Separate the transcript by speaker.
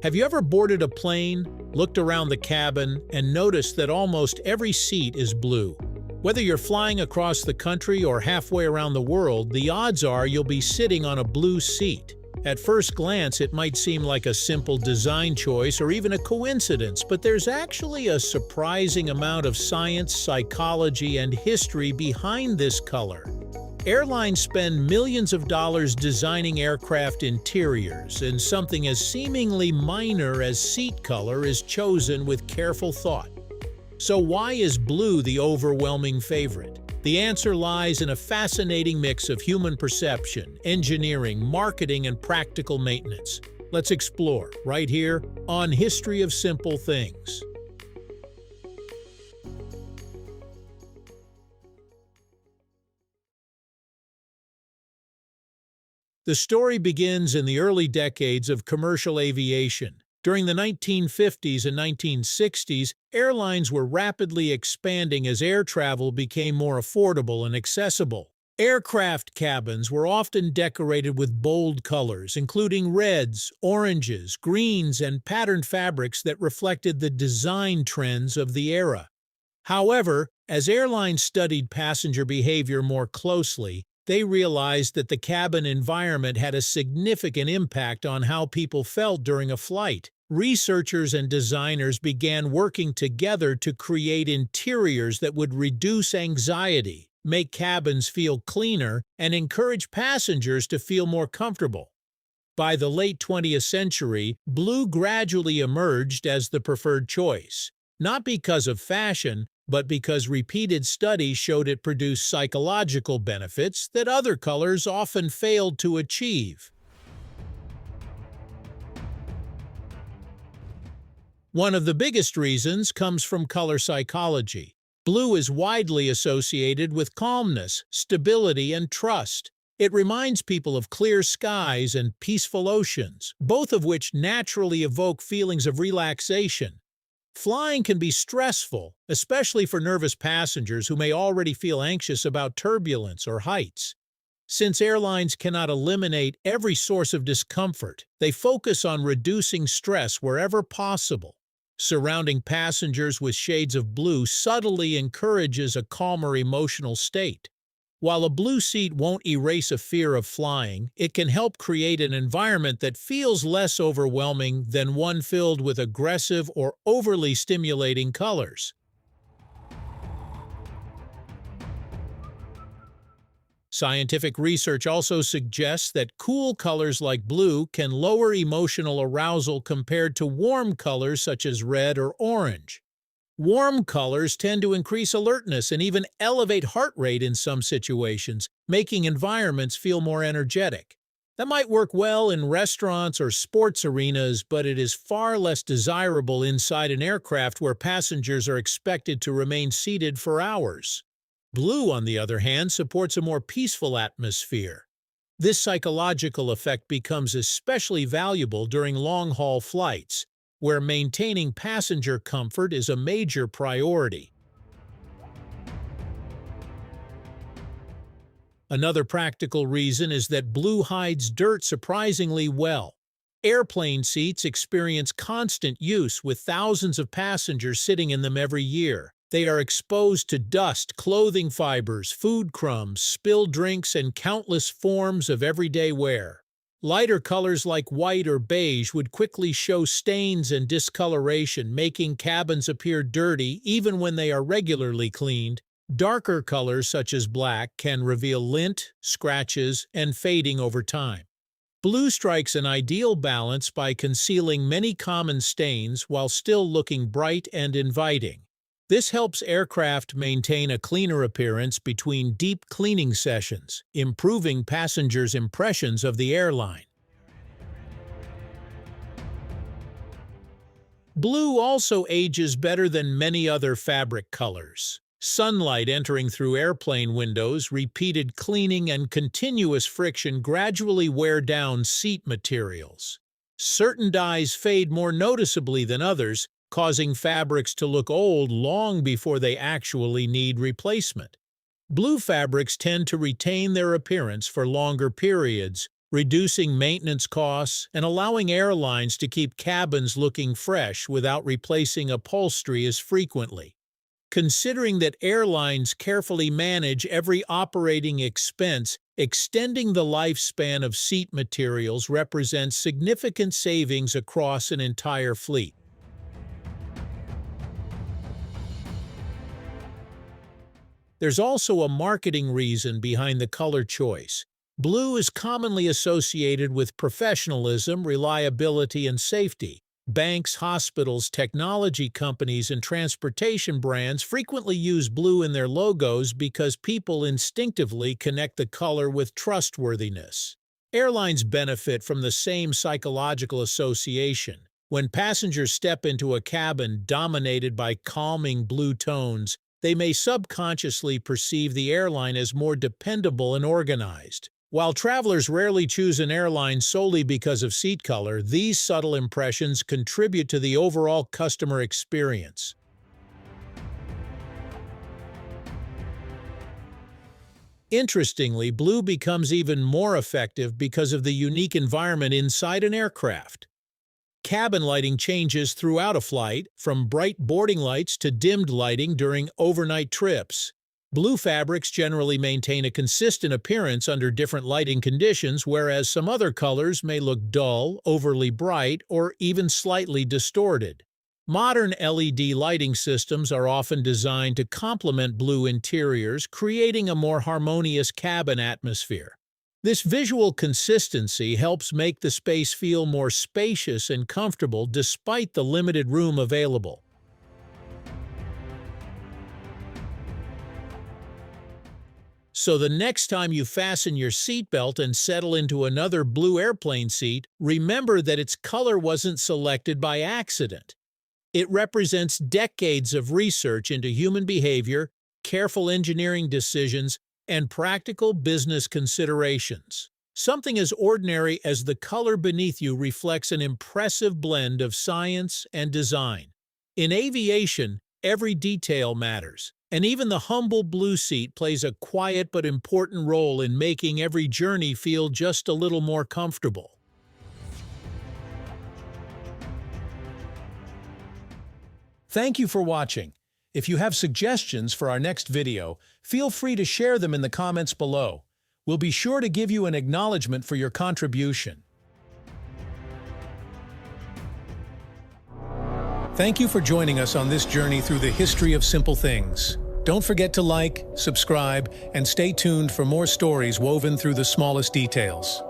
Speaker 1: Have you ever boarded a plane, looked around the cabin, and noticed that almost every seat is blue? Whether you're flying across the country or halfway around the world, the odds are you'll be sitting on a blue seat. At first glance, it might seem like a simple design choice or even a coincidence, but there's actually a surprising amount of science, psychology, and history behind this color. Airlines spend millions of dollars designing aircraft interiors, and something as seemingly minor as seat color is chosen with careful thought. So why is blue the overwhelming favorite? The answer lies in a fascinating mix of human perception, engineering, marketing, and practical maintenance. Let's explore, right here, on History of Simple Things. The story begins in the early decades of commercial aviation. During the 1950s and 1960s, airlines were rapidly expanding as air travel became more affordable and accessible. Aircraft cabins were often decorated with bold colors, including reds, oranges, greens, and patterned fabrics that reflected the design trends of the era. However, as airlines studied passenger behavior more closely, they realized that the cabin environment had a significant impact on how people felt during a flight. Researchers and designers began working together to create interiors that would reduce anxiety, make cabins feel cleaner, and encourage passengers to feel more comfortable. By the late 20th century, blue gradually emerged as the preferred choice, not because of fashion, but because repeated studies showed it produced psychological benefits that other colors often failed to achieve. One of the biggest reasons comes from color psychology. Blue is widely associated with calmness, stability, and trust. It reminds people of clear skies and peaceful oceans, both of which naturally evoke feelings of relaxation. Flying can be stressful, especially for nervous passengers who may already feel anxious about turbulence or heights. Since airlines cannot eliminate every source of discomfort, they focus on reducing stress wherever possible. Surrounding passengers with shades of blue subtly encourages a calmer emotional state. While a blue seat won't erase a fear of flying, it can help create an environment that feels less overwhelming than one filled with aggressive or overly stimulating colors. Scientific research also suggests that cool colors like blue can lower emotional arousal compared to warm colors such as red or orange. Warm colors tend to increase alertness and even elevate heart rate in some situations, making environments feel more energetic. That might work well in restaurants or sports arenas, but it is far less desirable inside an aircraft where passengers are expected to remain seated for hours. Blue, on the other hand, supports a more peaceful atmosphere. This psychological effect becomes especially valuable during long-haul flights, where maintaining passenger comfort is a major priority. Another practical reason is that blue hides dirt surprisingly well. Airplane seats experience constant use with thousands of passengers sitting in them every year. They are exposed to dust, clothing fibers, food crumbs, spilled drinks, and countless forms of everyday wear. Lighter colors like white or beige would quickly show stains and discoloration, making cabins appear dirty even when they are regularly cleaned. Darker colors such as black can reveal lint, scratches, and fading over time. Blue strikes an ideal balance by concealing many common stains while still looking bright and inviting. This helps aircraft maintain a cleaner appearance between deep cleaning sessions, improving passengers' impressions of the airline. Blue also ages better than many other fabric colors. Sunlight entering through airplane windows, repeated cleaning, and continuous friction gradually wear down seat materials. Certain dyes fade more noticeably than others, causing fabrics to look old long before they actually need replacement. Blue fabrics tend to retain their appearance for longer periods, reducing maintenance costs and allowing airlines to keep cabins looking fresh without replacing upholstery as frequently. Considering that airlines carefully manage every operating expense, extending the lifespan of seat materials represents significant savings across an entire fleet. There's also a marketing reason behind the color choice. Blue is commonly associated with professionalism, reliability, and safety. Banks, hospitals, technology companies, and transportation brands frequently use blue in their logos because people instinctively connect the color with trustworthiness. Airlines benefit from the same psychological association. When passengers step into a cabin dominated by calming blue tones, they may subconsciously perceive the airline as more dependable and organized. While travelers rarely choose an airline solely because of seat color, these subtle impressions contribute to the overall customer experience. Interestingly, blue becomes even more effective because of the unique environment inside an aircraft. Cabin lighting changes throughout a flight, from bright boarding lights to dimmed lighting during overnight trips. Blue fabrics generally maintain a consistent appearance under different lighting conditions, whereas some other colors may look dull, overly bright, or even slightly distorted. Modern LED lighting systems are often designed to complement blue interiors, creating a more harmonious cabin atmosphere. This visual consistency helps make the space feel more spacious and comfortable despite the limited room available. So the next time you fasten your seatbelt and settle into another blue airplane seat, remember that its color wasn't selected by accident. It represents decades of research into human behavior, careful engineering decisions, and practical business considerations. Something as ordinary as the color beneath you reflects an impressive blend of science and design. In aviation, every detail matters, and even the humble blue seat plays a quiet but important role in making every journey feel just a little more comfortable. Thank you for watching. If you have suggestions for our next video, feel free to share them in the comments below. We'll be sure to give you an acknowledgement for your contribution. Thank you for joining us on this journey through the history of simple things. Don't forget to like, subscribe, and stay tuned for more stories woven through the smallest details.